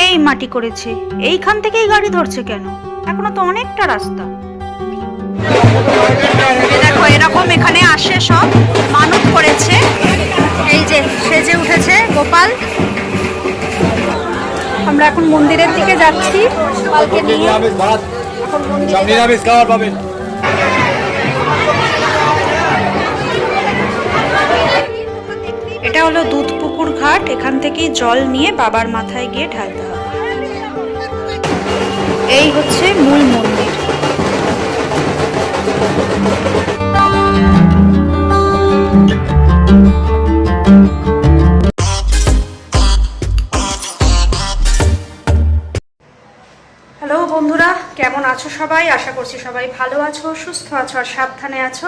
এই মাটি করেছে, এইখান থেকেই গাড়ি ধরছে কেন? এখনো তো অনেকটা রাস্তা। দেখো এরকম এখানে আসে, সব মানত করেছে। এই যে সেজে উঠেছে গোপাল। আমরা এখন মন্দিরের দিকে যাচ্ছি গোপালকে নিয়ে। এটা হলো দুধপুকুর ঘাট, এখান থেকেই জল নিয়ে বাবার মাথায় গিয়ে ঢালতে হবে। এই হচ্ছে মূল মন্দির। হ্যালো বন্ধুরা, কেমন আছো সবাই? আশা করছি সবাই ভালো আছো, সুস্থ আছো আর সাবধানে আছো।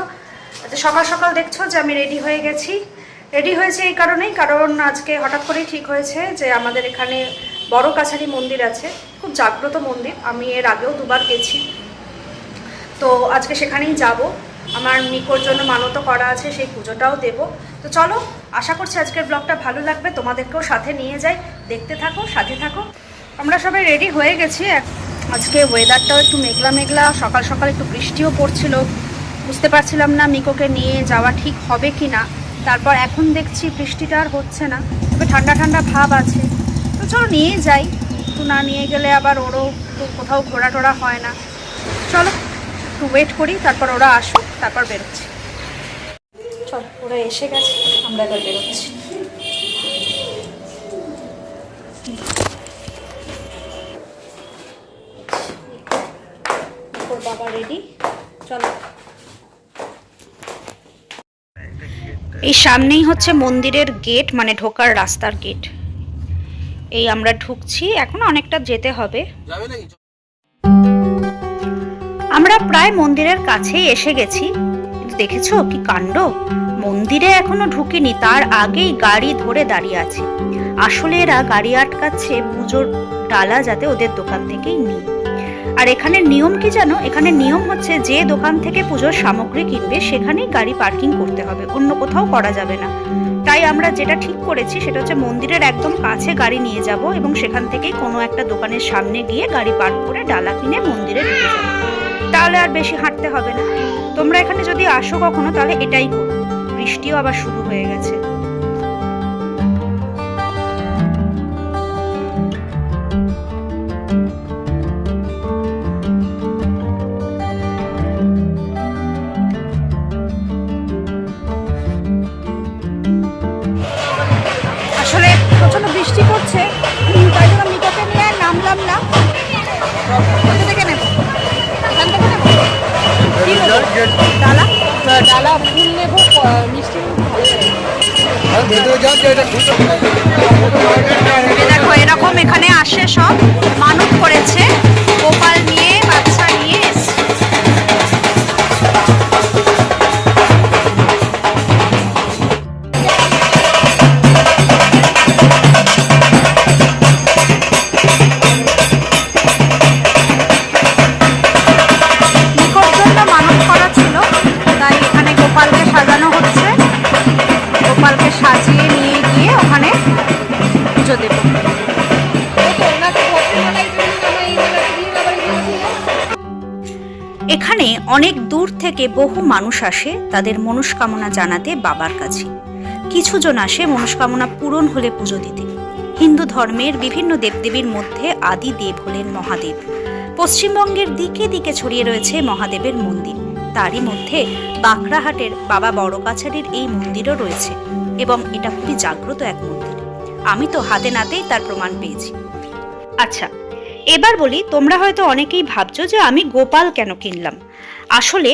সকাল সকাল দেখছো যে আমি রেডি হয়ে গেছি। রেডি হয়েছে এই কারণেই, কারণ আজকে হঠাৎ করেই ঠিক হয়েছে যে আমাদের এখানে বড় কাছারি মন্দির আছে, খুব জাগ্রত মন্দির। আমি এর আগেও দুবার গেছি, তো আজকে সেখানেই যাব। আমার মিকোর জন্য মানত করা আছে, সেই পুজোটাও দেব। তো চলো, আশা করছি আজকের ব্লগটা ভালো লাগবে, তোমাদেরকেও সাথে নিয়ে যাই, দেখতে থাকো, সাথে থাকো। আমরা সবাই রেডি হয়ে গেছি। আজকে ওয়েদারটাও একটু মেঘলা মেঘলা, সকাল সকাল একটু বৃষ্টিও পড়ছিল, বুঝতে পারছিলাম না মিকোকে নিয়ে যাওয়া ঠিক হবে কি না। তারপর এখন দেখছি বৃষ্টিটা আর হচ্ছে না, তবে ঠান্ডা ঠান্ডা ভাব আছে। তো চলো নিয়ে যাই, একটু না নিয়ে গেলে আবার ওরও তো কোথাও ঘোরা টোরা হয় না। চলো একটু ওয়েট করি, তারপর ওরা আসুক, তারপর বেরোচ্ছি। চল, ওরা এসে গেছে, আমরা এবার বেরোচ্ছি। বাবা রেডি, চলো। এই সামনেই হচ্ছে মন্দিরের গেট, মানে ঢোকার রাস্তার গেট। এই আমরা ঢুকছি, এখন অনেকটা যেতে হবে। আমরা প্রায় মন্দিরের কাছেই এসে গেছি। দেখেছো কি কাণ্ড, মন্দিরে এখনো ঢুকিনি, তার আগেই গাড়ি ধরে দাঁড়িয়ে আছে। আসলে এরা গাড়ি আটকাচ্ছে পুজোর ডালা যাতে ওদের দোকান থেকেই নিই। আর এখানে নিয়ম কি জানো? এখানে নিয়ম হচ্ছে যে দোকান থেকে পুজোর সামগ্রী কিনবে সেখানেই গাড়ি পার্কিং করতে হবে, অন্য কোথাও করা যাবে না। তাই আমরা যেটা ঠিক করেছি সেটা হচ্ছে মন্দিরের একদম কাছে গাড়ি নিয়ে যাব এবং সেখান থেকেই কোনো একটা দোকানের সামনে গিয়ে গাড়ি পার্ক করে ডালা কিনে মন্দিরে ঢুকে যাবো। তাহলে আর বেশি হাঁটতে হবে না। তোমরা এখানে যদি আসো কখনো তাহলে এটাই করো। বৃষ্টিও আবার শুরু হয়ে গেছে। আসলে প্রচন্ড বৃষ্টি পড়ছে, তাই জন্য মিকোকে নিয়ে নামলাম না। কোথা থেকে নেব? এখান থেকে নেব? কি নেব? ডালা? ডালা ফুল নেব, মিষ্টি দেখো এরকম এখানে আসে, সব মানত করেছে, গোপাল নিয়ে, বাচ্চা নিয়ে এসছে। সাজিয়ে নিয়ে গিয়ে ওখানে পুজো দেব। এখানে অনেক দূর থেকে বহু মানুষ আসে তাদের মনস্কামনা জানাতে বাবার কাছে। কিছু জন আসে মনস্কামনা পূরণ হলে পুজো দিতে। হিন্দু ধর্মের বিভিন্ন দেবদেবীর মধ্যে আদি দেব হলেন মহাদেব। পশ্চিমবঙ্গের দিকে দিকে ছড়িয়ে রয়েছে মহাদেবের মন্দির, তারই মধ্যে বাঁকড়াহাটের বাবা বড় কাছারির এই মন্দিরও রয়েছে এবং এটা খুবই জাগ্রত এক মন্দির। আমি তো হাতে নাতেই তার প্রমাণ পেয়েছি। আচ্ছা, এবার বলি, তোমরা হয়তো অনেকেই ভাবছো যে আমি গোপাল কেন কিনলাম। আসলে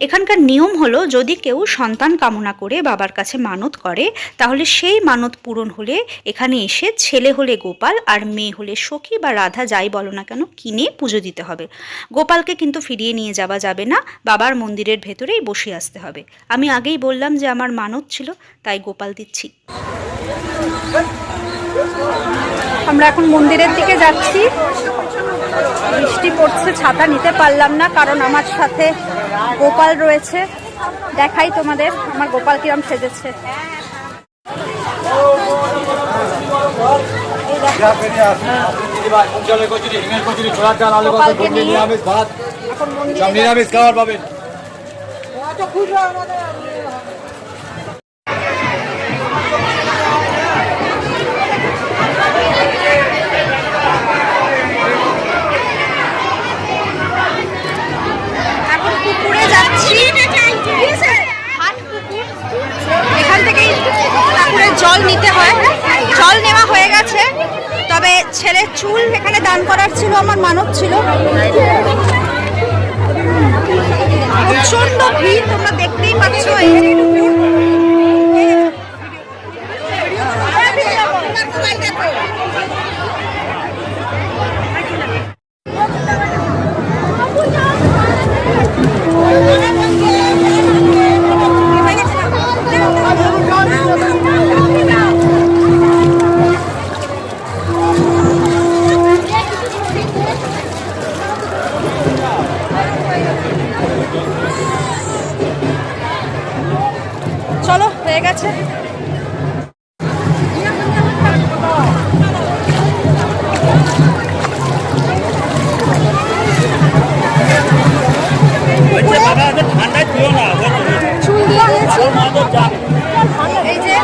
এখানকার নিয়ম হলো, যদি কেউ সন্তান কামনা করে বাবার কাছে মানত করে তাহলে সেই মানত পূরণ হলে এখানে এসে ছেলে হলে গোপাল আর মেয়ে হলে সখী বা রাধা, যাই বলো না কেন, কিনে পুজো দিতে হবে। গোপালকে কিন্তু ফিরিয়ে নিয়ে যাওয়া যাবে না, বাবার মন্দিরের ভেতরেই বসে আসতে হবে। আমি আগেই বললাম যে আমার মানত ছিল, তাই গোপাল দিচ্ছি। আমরা এখন মন্দিরের দিকে যাচ্ছি। বৃষ্টি পড়ছে, ছাতা নিতে পারলাম না কারণ আমার সাথে গোপাল রয়েছে। দেখাই তোমাদের আমার গোপাল কিরম সেজেছে। এই দেখো নিরামিষ খাবার পাবেন। এখান থেকেই ঠাকুরের জল নিতে হয়, জল নেওয়া হয়ে গেছে। তবে ছেলের চুল এখানে দান করার ছিল, আমার মানত ছিল। প্রচন্ড ভিড়, তোমরা দেখতেই পাচ্ছ। চলো, হয়ে গেছে। এই যে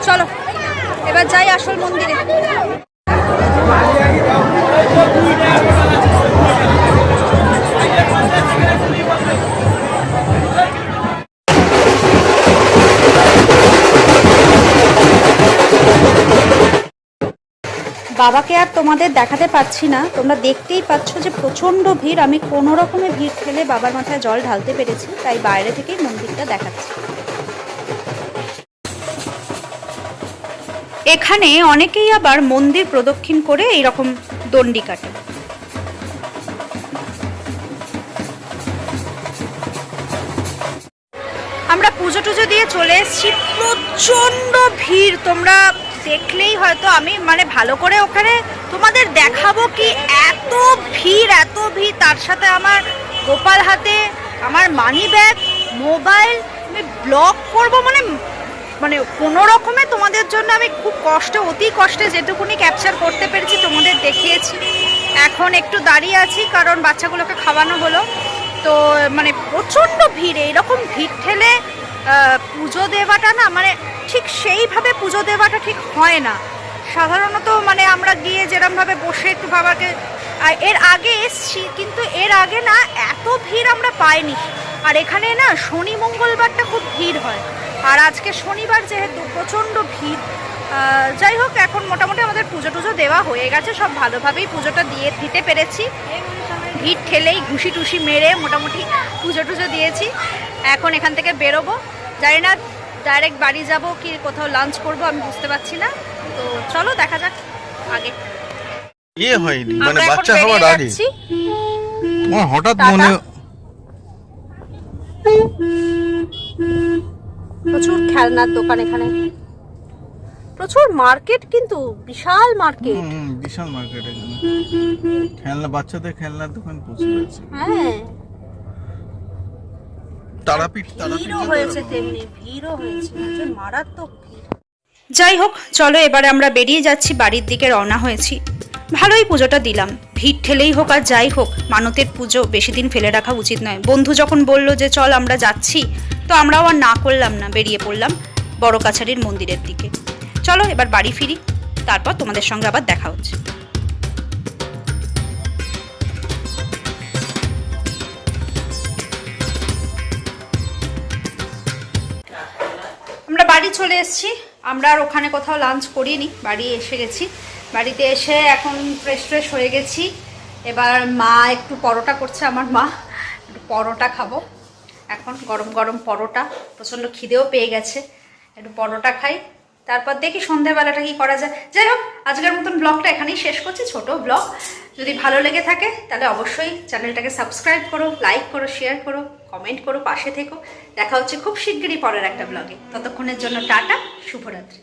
চলো এবার যাই আসল মন্দিরে। বাবাকে আর তোমাদের দেখাতে পাচ্ছি না, তোমরা দেখতেই পাচ্ছ যে প্রচণ্ড ভিড়। আমি কোনো রকমে ভিড় ঠেলে বাবার মাথায় জল ঢালতে পেরেছি, তাই বাইরে থেকেই মন্দিরটা দেখাচ্ছি। এখানে অনেকেই আবার মন্দির প্রদক্ষিণ করে এইরকম দণ্ডি কাটে। আমরা পুজো টুজো দিয়ে চলে এসেছি। প্রচণ্ড ভিড়, তোমরা দেখলেই হয়তো আমি ভালো করে ওখানে তোমাদের দেখাবো কি, এত ভিড় এত ভিড়। তার সাথে আমার গোপাল হাতে আমার মানি ব্যাগ, মোবাইল, আমি ব্লগ করবো কোনো রকমে তোমাদের জন্য আমি খুব অতি কষ্টে যেটুকুনি ক্যাপচার করতে পেরেছি তোমাদের দেখিয়েছি। এখন একটু দাঁড়িয়ে আছি কারণ বাচ্চাগুলোকে খাওয়ানো হলো। তো প্রচণ্ড ভিড়, এইরকম ভিড় ঠেলে পুজো দেওয়াটা না ঠিক সেইভাবে পুজো দেওয়াটা ঠিক হয় না। সাধারণত আমরা গিয়ে যেরকমভাবে বসে একটু বাবাকে, এর আগে এসছি কিন্তু এর আগে না এত ভিড় আমরা পাইনি। আর এখানে না শনি মঙ্গলবারটা খুব ভিড় হয়, আর আজকে শনিবার যেহেতু প্রচণ্ড ভিড়। যাই হোক, এখন মোটামুটি আমাদের পুজো টুজো দেওয়া হয়ে গেছে, সব ভালোভাবেই পুজোটা দিতে পেরেছি। ভিড় ঠেলেই ঘুষি টুসি মেরে মোটামুটি পুজো টুজো দিয়েছি। এখন এখান থেকে বেরোবো, জানি না ডাইরেক্ট বাড়ি যাব কি কোথাও লাঞ্চ করবো আমি বুঝতে পারছি না। তো চলো দেখা যাক। আগে হয়নি বাচ্চা হওয়ার আগে হঠাৎ মনে প্রচুর খেলনার দোকান, এখানে প্রচুর মার্কেট, কিন্তু বিশাল মার্কেট। বিশাল মার্কেট, খেলনা বাচ্চাদের খেলনার দোকান প্রচুর আছে। হ্যাঁ, তারাপীঠ হয়েছে, তেমনি ভিড়ও হয়েছে, মারাত্মক ভিড়। যাই হোক, চলো এবারে আমরা বেরিয়ে যাচ্ছি, বাড়ির দিকে রওনা হয়েছি। ভালোই পুজোটা দিলাম, ভিড় ঠেলেই হোক আর যাই হোক, মানতের পুজো বেশি দিন ফেলে রাখা উচিত নয়। বন্ধু যখন বলল যে চল আমরা যাচ্ছি, তো আমরাও আর না করলাম না, বেরিয়ে পড়লাম বড় কাছারির মন্দিরের দিকে। চলো এবার বাড়ি ফিরি, তারপর তোমাদের সঙ্গে আবার দেখা হচ্ছে। আমরা বাড়ি চলে এসেছি, আমরা আর ওখানে কোথাও লাঞ্চ করিনি, বাড়ি এসে গেছি। বাড়িতে এসে এখন ফ্রেশ হয়ে গেছি। এবার মা একটু পরোটা করছে, আমার মা একটু পরোটা খাবো এখন, গরম গরম পরোটা। প্রচণ্ড খিদেও পেয়ে গেছে, একটু পরোটা খাই, তারপর দেখি সন্ধ্যাবেলাটা কি করা যায়। যাই হোক, আজকের মতন ব্লগটা এখানেই শেষ করছি, ছোট ব্লগ। যদি ভালো লেগে থাকে তাহলে অবশ্যই চ্যানেলটাকে সাবস্ক্রাইব করো, লাইক করো, শেয়ার করো, কমেন্ট করো, পাশে থেকো। দেখা হচ্ছে খুব শিগগিরই পরের একটা ব্লগে। ততক্ষণের জন্য টাটা, শুভরাত্রি।